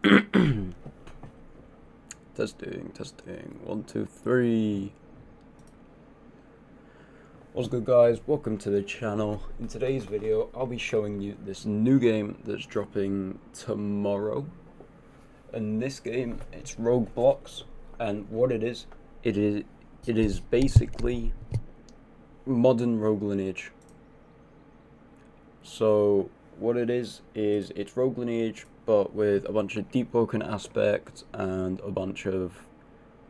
Testing. 1, 2, 3. What's good, guys? Welcome to the channel. In today's video, I'll be showing you this new game that's dropping tomorrow. And this game, it's Rogueblox, and what it is basically modern rogue lineage. So what it is it's rogue lineage, but with a bunch of deep broken aspects and a bunch of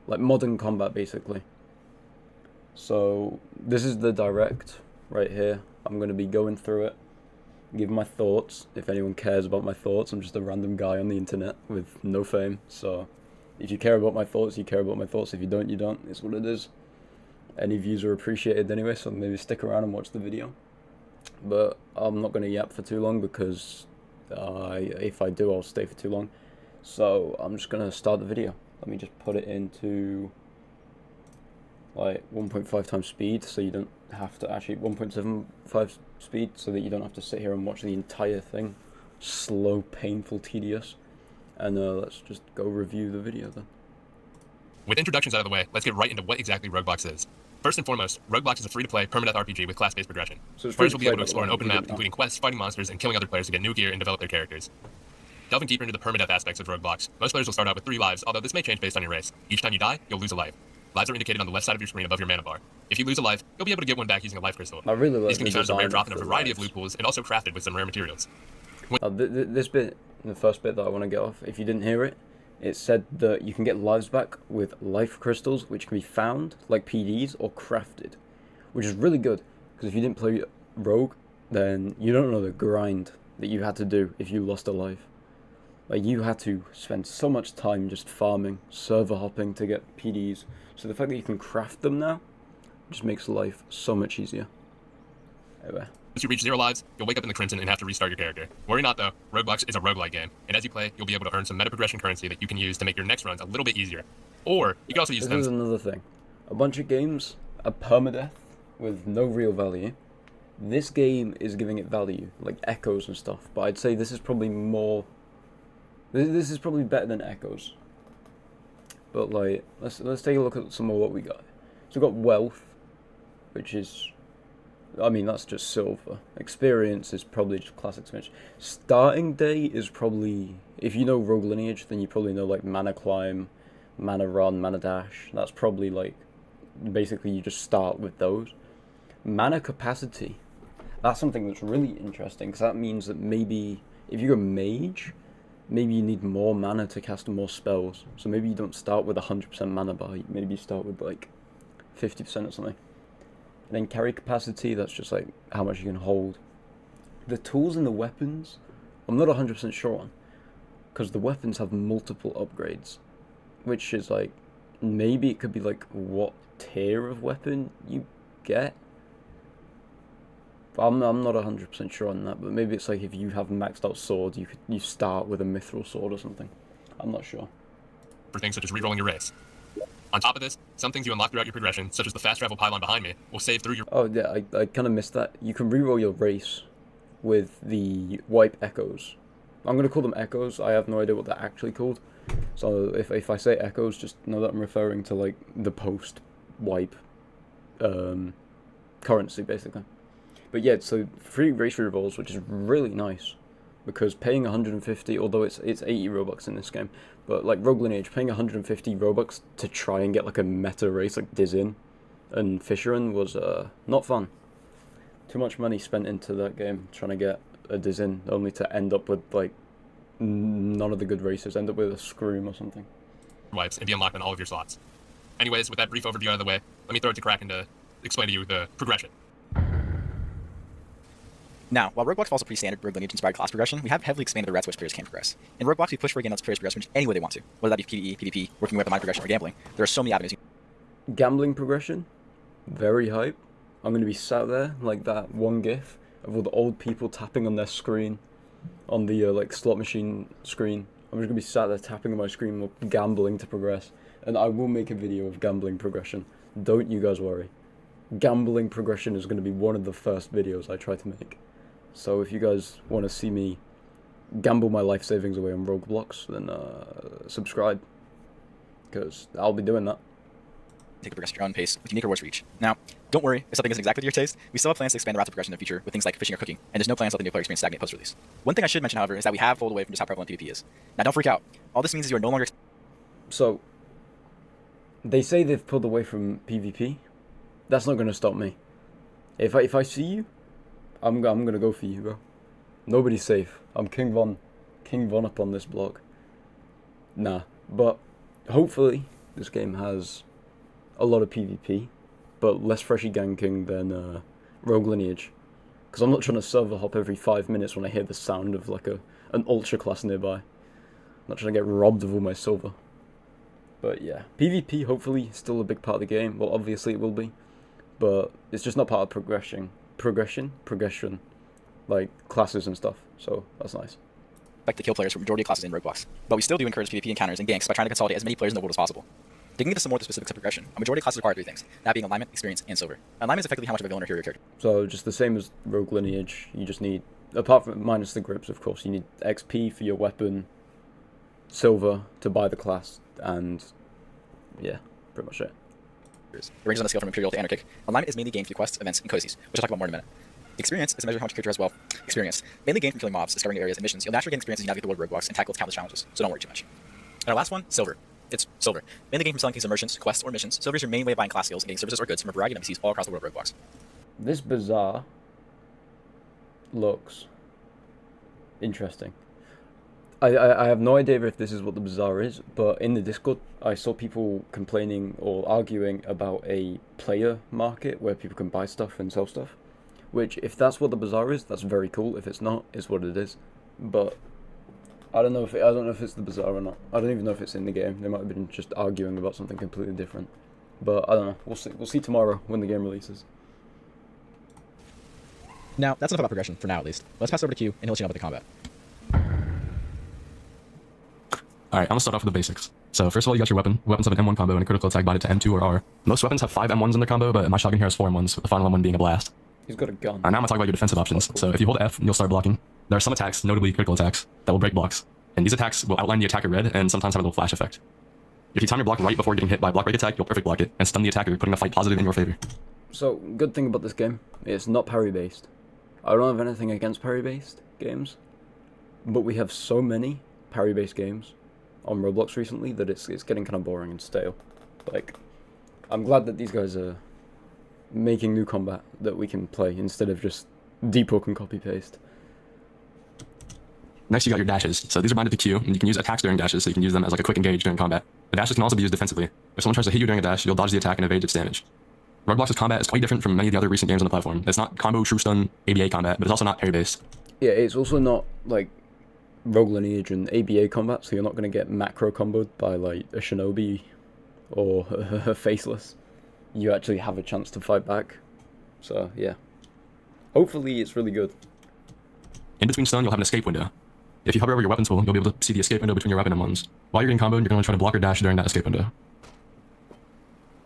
like modern combat basically. So this is the direct right here. I'm going to be going through it, giving my thoughts. If anyone cares about my thoughts, I'm just a random guy on the internet with no fame. So if you care about my thoughts, you care about my thoughts. If you don't, you don't. It's what it is. Any views are appreciated anyway, so maybe stick around and watch the video. But I'm not going to yap for too long because if I do, I'll stay for too long. So I'm just going to start the video. Let me just put it into like 1.5 times speed, so you don't have to, actually 1.75 speed, so that you don't have to sit here and watch the entire thing. Slow, painful, tedious. And let's just go review the video then. With introductions out of the way, let's get right into what exactly Rogueblox is. First and foremost, Rogueblox is a free-to-play, permadeath RPG with class-based progression. So players will be able to explore an open map, including quests, fighting monsters, and killing other players to get new gear and develop their characters. Delving deeper into the permadeath aspects of Rogueblox, most players will start out with 3 lives, although this may change based on your race. Each time you die, you'll lose a life. Lives are indicated on the left side of your screen above your mana bar. If you lose a life, you'll be able to get one back using a life crystal. I really like These can be found as a rare drop in a variety lives. of loot pools, and also crafted with some rare materials. This bit, the first bit that I want to get off, if you didn't hear it, it said that you can get lives back with life crystals, which can be found, like PDs, or crafted. Which is really good, because if you didn't play Rogue, then you don't know the grind that you had to do if you lost a life. Like, you had to spend so much time just farming, server hopping to get PDs. So the fact that you can craft them now just makes life so much easier. Anyway. Once you reach 0 lives, you'll wake up in the Crimson and have to restart your character. Worry not though, Rogueblox is a roguelike game, and as you play, you'll be able to earn some meta progression currency that you can use to make your next runs a little bit easier. Or, you can also use them. This is another thing. A bunch of games are permadeath with no real value. This game is giving it value, like echoes and stuff, but I'd say this is probably more... This is probably better than echoes. But like, let's take a look at some of what we got. So we've got wealth, which is... I mean, that's just silver. Experience is probably just classic experience. Starting day is probably... If you know Rogue Lineage, then you probably know like Mana Climb, Mana Run, Mana Dash. That's probably like... Basically, you just start with those. Mana Capacity. That's something that's really interesting, because that means that maybe... If you're a mage, maybe you need more mana to cast more spells. So maybe you don't start with 100% mana bar. Maybe you start with like 50% or something. And then carry capacity, that's just like how much you can hold. The tools and the weapons, I'm not 100% sure on, because the weapons have multiple upgrades, which is like, maybe it could be like what tier of weapon you get. I'm not 100% sure on that, but maybe it's like if you have maxed out sword, you start with a mithril sword or something. I'm not sure. For things such as rerolling your race. On top of this, some things you unlock throughout your progression, such as the fast travel pylon behind me, will save through your... Oh yeah, I kind of missed that. You can reroll your race with the wipe echoes. I'm going to call them echoes. I have no idea what they're actually called. So if I say echoes, just know that I'm referring to like the post wipe currency basically. But yeah, so free race rerolls, which is really nice, because paying 150, although it's 80 Robux in this game, but like Rogue Lineage, paying 150 Robux to try and get like a meta race like Dizin and Fisherin was not fun. Too much money spent into that game trying to get a Dizin, only to end up with like none of the good races, end up with a Scroom or something. Wipes and be unlocked on all of your slots. Anyways, with that brief overview out of the way, let me throw it to Kraken to explain to you the progression. Now, while Rogueblox follows a pretty standard Rogue Lineage-inspired class progression, we have heavily expanded the routes which players can progress. In Rogueblox, we push for against players' progression any way they want to, whether that be PvE, PvP, working with the mind progression, or gambling. There are so many avenues. Gambling progression, very hype. I'm going to be sat there, like that one gif of all the old people tapping on their screen, on the like slot machine screen. I'm just going to be sat there tapping on my screen while gambling to progress. And I will make a video of gambling progression. Don't you guys worry. Gambling progression is going to be one of the first videos I try to make. So if you guys want to see me gamble my life savings away on Rogueblox, then subscribe, because I'll be doing that. Take the progression at your own pace with unique rewards for each. Now, don't worry if something isn't exactly to your taste. We still have plans to expand the routes of progression in the future with things like fishing or cooking, and there's no plans to let the new player experience stagnate post-release. One thing I should mention, however, is that we have pulled away from just how prevalent PvP is. Now, don't freak out. All this means is you are no longer... So, they say they've pulled away from PvP. That's not going to stop me. If I see you, I'm going to go for you, bro. Nobody's safe. I'm King Von up on this block. Nah, but hopefully this game has a lot of PvP, but less freshy ganking than Rogue Lineage. Because I'm not trying to server hop every 5 minutes when I hear the sound of like an ultra class nearby. I'm not trying to get robbed of all my silver. But yeah, PvP hopefully is still a big part of the game. Well, obviously it will be, but it's just not part of progression, like classes and stuff. So that's nice. Expect to kill players for majority of classes in Rogueblox, but we still do encourage PvP encounters and ganks by trying to consolidate as many players in the world as possible. Digging into some more of the specifics of progression, a majority of classes require 3 things, that being alignment, experience, and silver. Alignment is effectively how much of a villain or hero your character. So just the same as Rogue Lineage, you just need, apart from minus the grips of course, you need XP for your weapon, silver to buy the class, and yeah, pretty much it. It ranges on the scale from Imperial to Anarchic. Alignment is mainly gained through quests, events, and cozies, which I'll talk about more in a minute. Experience is a measure of how much your character has well experience. Mainly gained from killing mobs, discovering areas, and missions. You'll naturally gain experience as you navigate the world of Rogueblox and tackle its countless challenges, so don't worry too much. And our last one, silver. It's silver. Mainly gained from selling things of merchants, quests, or missions. Silver is your main way of buying class skills and getting services or goods from a variety of NPCs all across the world of Rogueblox. This bazaar looks interesting. I have no idea if this is what the bazaar is, but in the Discord I saw people complaining or arguing about a player market where people can buy stuff and sell stuff. Which, if that's what the bazaar is, that's very cool. If it's not, it's what it is. But I don't know if it's the bazaar or not. I don't even know if it's in the game. They might have been just arguing about something completely different. But I don't know. We'll see. We'll see tomorrow when the game releases. Now, that's enough about progression, for now at least. Let's pass over to Q, and he'll let you know about the combat. Alright, I'm gonna start off with the basics. So first of all, you got your weapon. Weapons have an M1 combo and a critical attack binded to M2 or R. Most weapons have 5 M1s in their combo, but my shotgun here has 4 M1s, with the final M1 being a blast. He's got a gun. Now I'm gonna talk about your defensive options. Cool. So if you hold F, you'll start blocking. There are some attacks, notably critical attacks, that will break blocks. And these attacks will outline the attacker red and sometimes have a little flash effect. If you time your block right before getting hit by a block break attack, you'll perfect block it and stun the attacker, putting the fight positive in your favor. So, good thing about this game, it's not parry-based. I don't have anything against parry-based games, but we have so many parry-based games on Roblox recently that it's getting kind of boring and stale. Like, I'm glad that these guys are making new combat that we can play instead of just debug and copy-paste. Next, you got your dashes. So these are binded to Q, and you can use attacks during dashes, so you can use them as like a quick engage during combat. The dashes can also be used defensively. If someone tries to hit you during a dash, you'll dodge the attack and evade its damage. Rogueblox's combat is quite different from many of the other recent games on the platform. It's not combo, true stun, ABA combat, but it's also not parry-based. Yeah, it's also not like Rogue Lineage and ABA combat, so you're not going to get macro comboed by like a Shinobi or a Faceless. You actually have a chance to fight back. So yeah, hopefully it's really good. In between stun, you'll have an escape window. If you hover over your weapon tool, you'll be able to see the escape window between your weapon and ones. While you're getting comboed, you're going to try to block or dash during that escape window.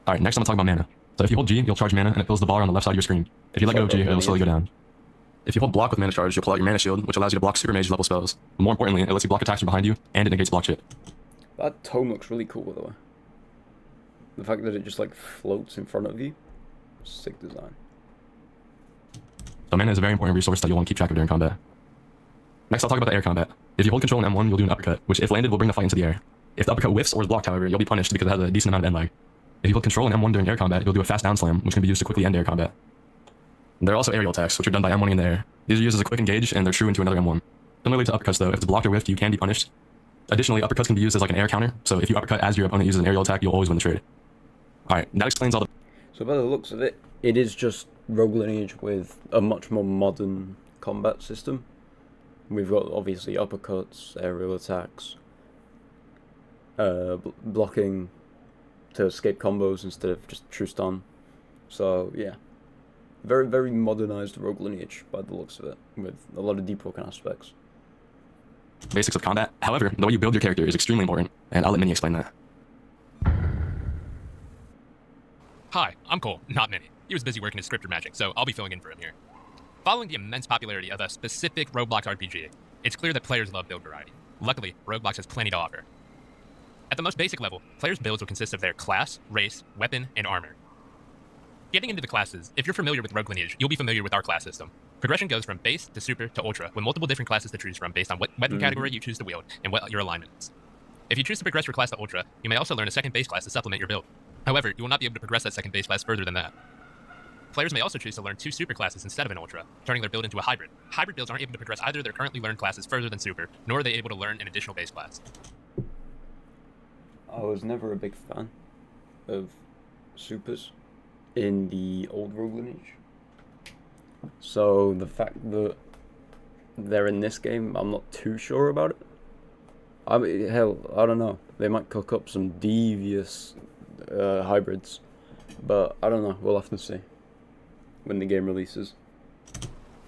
Alright, next I'm going to talk about mana. So if you hold G, you'll charge mana and it fills the bar on the left side of your screen. If you let go of G, it'll slowly go down. If you hold block with mana charge, you'll pull out your mana shield, which allows you to block super mage level spells. But more importantly, it lets you block attacks from behind you, and it negates block chip. That tome looks really cool, by the way. The fact that it just like floats in front of you, sick design. So mana is a very important resource that you'll want to keep track of during combat. Next I'll talk about the air combat. If you hold control in M1, you'll do an uppercut, which if landed will bring the fight into the air. If the uppercut whiffs or is blocked, however, you'll be punished because it has a decent amount of end lag. If you hold control in M1 during air combat, you'll do a fast down slam, which can be used to quickly end air combat. There are also aerial attacks, which are done by M1 in the air. These are used as a quick engage, and they're true into another M1. Similarly to uppercuts though, if it's blocked or whiffed, you can be punished. Additionally, uppercuts can be used as like an air counter, so if you uppercut as your opponent uses an aerial attack, you'll always win the trade. Alright, that explains all the... So by the looks of it, it is just Rogue Lineage with a much more modern combat system. We've got obviously uppercuts, aerial attacks, blocking to escape combos instead of just true stun. So yeah, very, very modernized Rogue Lineage by the looks of it, with a lot of deep work aspects. basics of combat. However, the way you build your character is extremely important, and I'll let Minnie explain that. Hi, I'm Cole, not Minnie. He was busy working his scripted magic, so I'll be filling in for him here. Following the immense popularity of a specific Roblox RPG, it's clear that players love build variety. Luckily, Rogueblox has plenty to offer. At the most basic level, players' builds will consist of their class, race, weapon, and armor. Getting into the classes, if you're familiar with Rogue Lineage, you'll be familiar with our class system. Progression goes from base to super to ultra, with multiple different classes to choose from based on what weapon category you choose to wield and what your alignment is. If you choose to progress your class to ultra, you may also learn a second base class to supplement your build. However, you will not be able to progress that second base class further than that. Players may also choose to learn 2 super classes instead of an ultra, turning their build into a hybrid. Hybrid builds aren't able to progress either their currently learned classes further than super, nor are they able to learn an additional base class. I was never a big fan of supers in the old Rogue Lineage. So the fact that they're in this game, I'm not too sure about it. I mean, hell, I don't know. They might cook up some devious hybrids, but I don't know. We'll have to see when the game releases.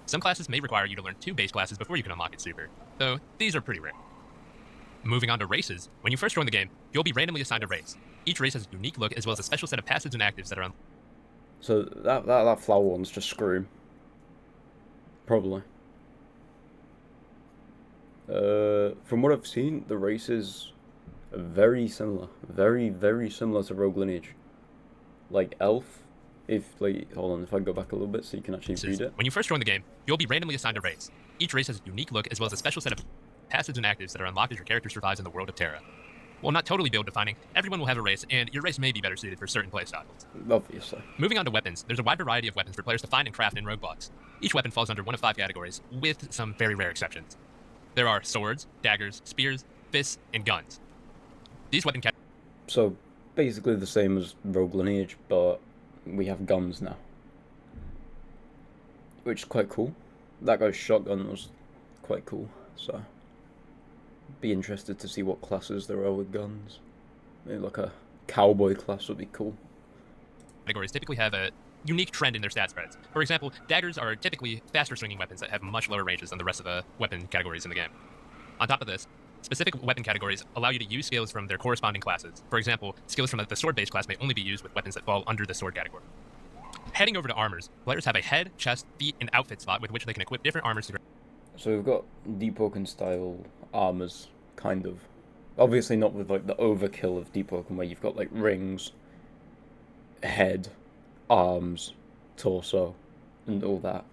Some classes may require you to learn 2 base classes before you can unlock its super, though these are pretty rare. Moving on to races, when you first join the game, you'll be randomly assigned a race. Each race has a unique look as well as a special set of passives and actives that are So that flower one's just Scream. Probably. From what I've seen, the races are very similar. Very, very similar to Rogue Lineage. Like Elf, hold on, if I go back a little bit so you can actually read it. When you first join the game, you'll be randomly assigned a race. Each race has a unique look as well as a special set of passives and actives that are unlocked as your character survives in the world of Terra. While not totally build defining, everyone will have a race, and your race may be better suited for certain playstyles. Obviously. Moving on to weapons, there's a wide variety of weapons for players to find and craft in Rogueblox. Each weapon falls under one of 5 categories, with some very rare exceptions. There are swords, daggers, spears, fists, and guns. These weapon categories. So basically the same as Rogue Lineage, but we have guns now, which is quite cool. That guy's shotgun was quite cool, so be interested to see what classes there are with guns. Maybe like a cowboy class would be cool. Categories typically have a unique trend in their stat spreads. For example, daggers are typically faster swinging weapons that have much lower ranges than the rest of the weapon categories in the game. On top of this, specific weapon categories allow you to use skills from their corresponding classes. For example, skills from the sword-based class may only be used with weapons that fall under the sword category. Heading over to armors, players have a head, chest, feet, and outfit slot with which they can equip different armors to. So we've got Deep Oaken style armors, kind of. Obviously not with like the overkill of Deep Oaken where you've got like rings, head, arms, torso, and all that.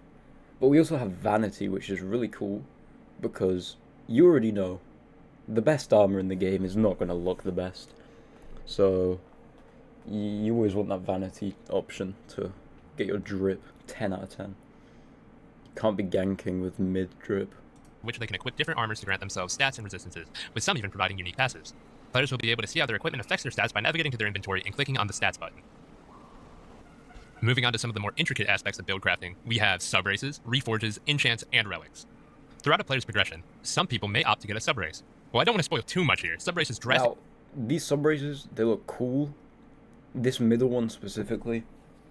But we also have Vanity, which is really cool because you already know the best armor in the game is not going to look the best. So you always want that Vanity option to get your drip 10 out of 10. You can't be ganking with mid drip. Which they can equip different armors to grant themselves stats and resistances, with some even providing unique passives. Players will be able to see how their equipment affects their stats by navigating to their inventory and clicking on the stats button. Moving on to some of the more intricate aspects of build crafting, we have subraces, reforges, enchants, and relics. Throughout a player's progression, some people may opt to get a subrace. Well, I don't want to spoil too much here. Subraces dress. Now, these subraces, they look cool. This middle one specifically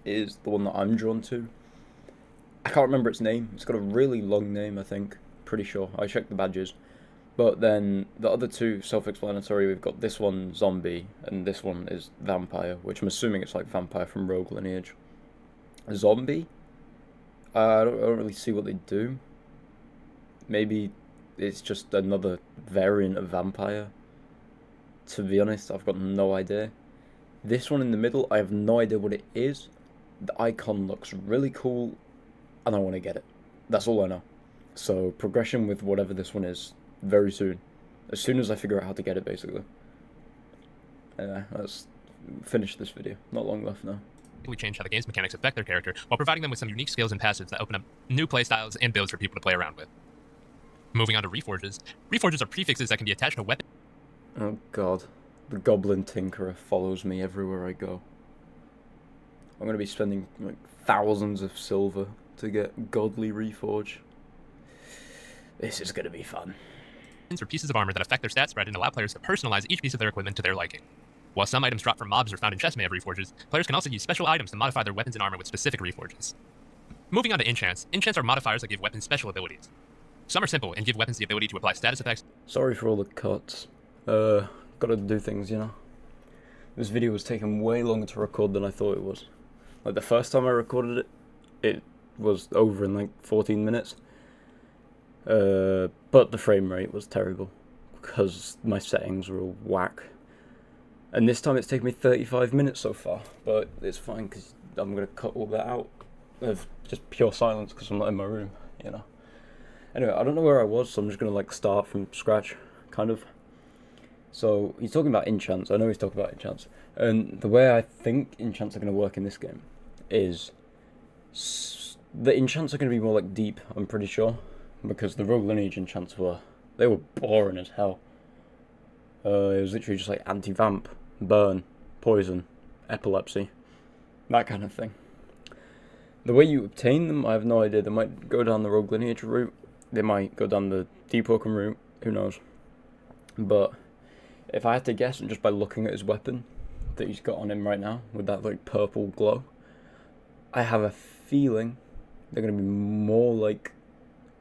is the one that I'm drawn to. I can't remember its name. It's got a really long name, I think. Pretty sure. I checked the badges. But then the other two, self-explanatory. We've got this one, zombie, and this one is vampire, which I'm assuming it's like vampire from Rogue Lineage. Zombie? I don't really see what they do. Maybe it's just another variant of vampire. To be honest, I've got no idea. This one in the middle, I have no idea what it is. The icon looks really cool, and I want to get it. That's all I know. So, progression with whatever this one is, very soon. As soon as I figure out how to get it, basically. Let's finish this video. Not long left now. We change how the game's mechanics affect their character, while providing them with some unique skills and passives that open up new playstyles and builds for people to play around with. Moving on to reforges. Reforges are prefixes that can be attached to weapons. Oh god. The Goblin Tinkerer follows me everywhere I go. I'm going to be spending like thousands of silver to get Godly Reforge. This is going to be fun. Or pieces of armor that affect their stat spread and allow players to personalize each piece of their equipment to their liking. While some items dropped from mobs or found in chests may have reforges, players can also use special items to modify their weapons and armor with specific reforges. Moving on to enchants. Enchants are modifiers that give weapons special abilities. Some are simple and give weapons the ability to apply status effects. Sorry for all the cuts. Gotta do things, you know. This video was taking way longer to record than I thought it was. Like the first time I recorded it, it was over in like 14 minutes. But the frame rate was terrible because my settings were all whack. And this time it's taken me 35 minutes so far, but it's fine because I'm going to cut all that out of just pure silence because I'm not in my room, you know. Anyway, I don't know where I was, so I'm just going to like start from scratch, kind of. So he's talking about enchants. I know he's talking about enchants. And the way I think enchants are going to work in this game is the enchants are going to be more like deep, I'm pretty sure, because the Rogue Lineage enchants were boring as hell. It was literally just like anti-vamp, burn, poison, epilepsy, that kind of thing. The way you obtain them, I have no idea. They might go down the Rogue Lineage route. They might go down the Deep Oaken route. Who knows? But if I had to guess, and just by looking at his weapon that he's got on him right now, with that like purple glow, I have a feeling they're going to be more like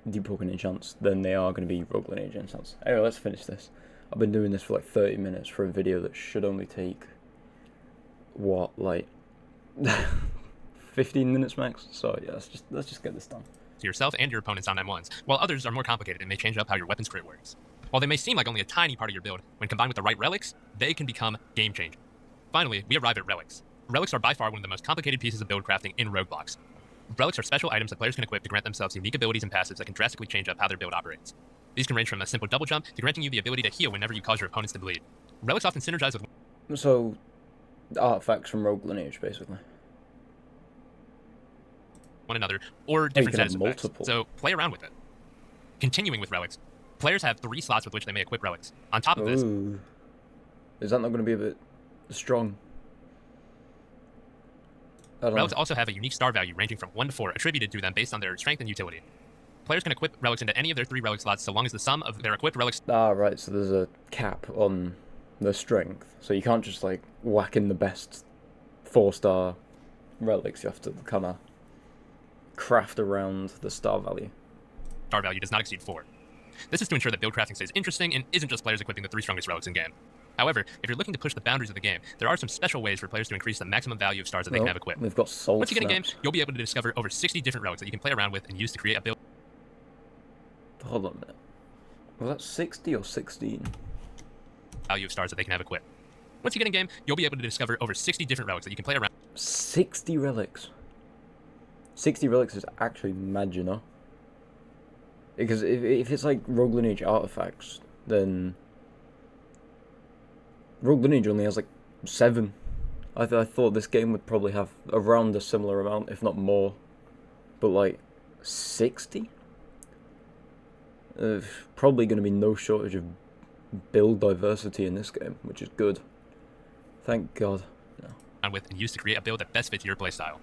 Deep Oaken enchants than they are going to be Rogue Lineage enchants. Anyway, let's finish this. I've been doing this for like 30 minutes for a video that should only take, what, like 15 minutes max? So yeah, let's just get this done. To yourself and your opponents on M1s, while others are more complicated and may change up how your weapons crit works. While they may seem like only a tiny part of your build, when combined with the right relics, they can become game-changing. Finally, we arrive at relics. Relics are by far one of the most complicated pieces of build crafting in Rogueblox. Relics are special items that players can equip to grant themselves unique abilities and passives that can drastically change up how their build operates. These can range from a simple double jump to granting you the ability to heal whenever you cause your opponents to bleed. Relics often synergize with... So, artifacts from Rogue Lineage, basically. One another, or different you can status have effects. multiple. So, play around with it. Continuing with relics, players have 3 slots with which they may equip relics. On top of this... Ooh. Is that not going to be a bit strong? I don't Relics know. also have a unique star value ranging from 1 to 4 attributed to them based on their strength and utility. Players can equip relics into any of their 3 relic slots so long as the sum of their equipped relics... Ah, right, so there's a cap on the strength. So you can't just, like, whack in the best 4-star relics. You have to kind of craft around the star value. Star value does not exceed 4. This is to ensure that build crafting stays interesting and isn't just players equipping the 3 strongest relics in game. However, if you're looking to push the boundaries of the game, there are some special ways for players to increase the maximum value of stars that they can have equipped. We've got soul Once you get in game, snaps. you'll be able to discover over 60 different relics that you can play around with and use to create a build. Hold on a minute. Was that 60 or 16? Value of stars that they can have equipped. Once you get in game, you'll be able to discover over 60 different relics that you can play around. 60 relics. 60 relics is actually mad, you know? Because if it's like Rogue Lineage artifacts, then Rogue Lineage only has like 7. I thought this game would probably have around a similar amount, if not more. But like 60? Probably going to be no shortage of build diversity in this game, which is good. Thank God. No. With and use to create a build that best fits your playstyle.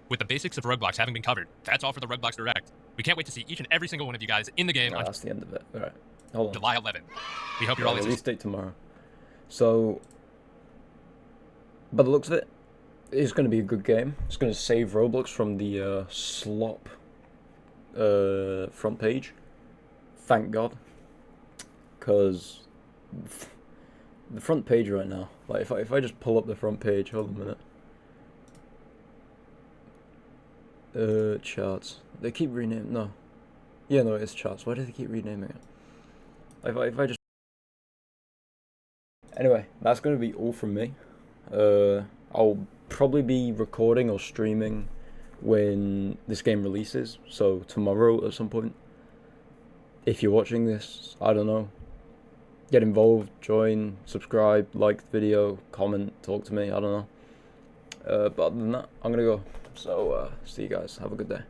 With the basics of Rogueblox having been covered, that's all for the Rogueblox Direct. We can't wait to see each and every single one of you guys in the game on That's the end of it. Alright. Hold on. July 11th. We hope you're all Release date tomorrow. So, by the looks of it, it's going to be a good game. It's going to save Roblox from the slop front page. Thank God. Because the front page right now, like if I just pull up the front page, hold on a minute. Charts. They keep renaming. No. Yeah, no, it's charts. Why do they keep renaming it? If I just. Anyway, that's going to be all from me. I'll probably be recording or streaming when this game releases, so tomorrow at some point. If you're watching this, I don't know, get involved, join, subscribe, like the video, comment, talk to me, I don't know. But other than that, I'm going to go. So, see you guys. Have a good day.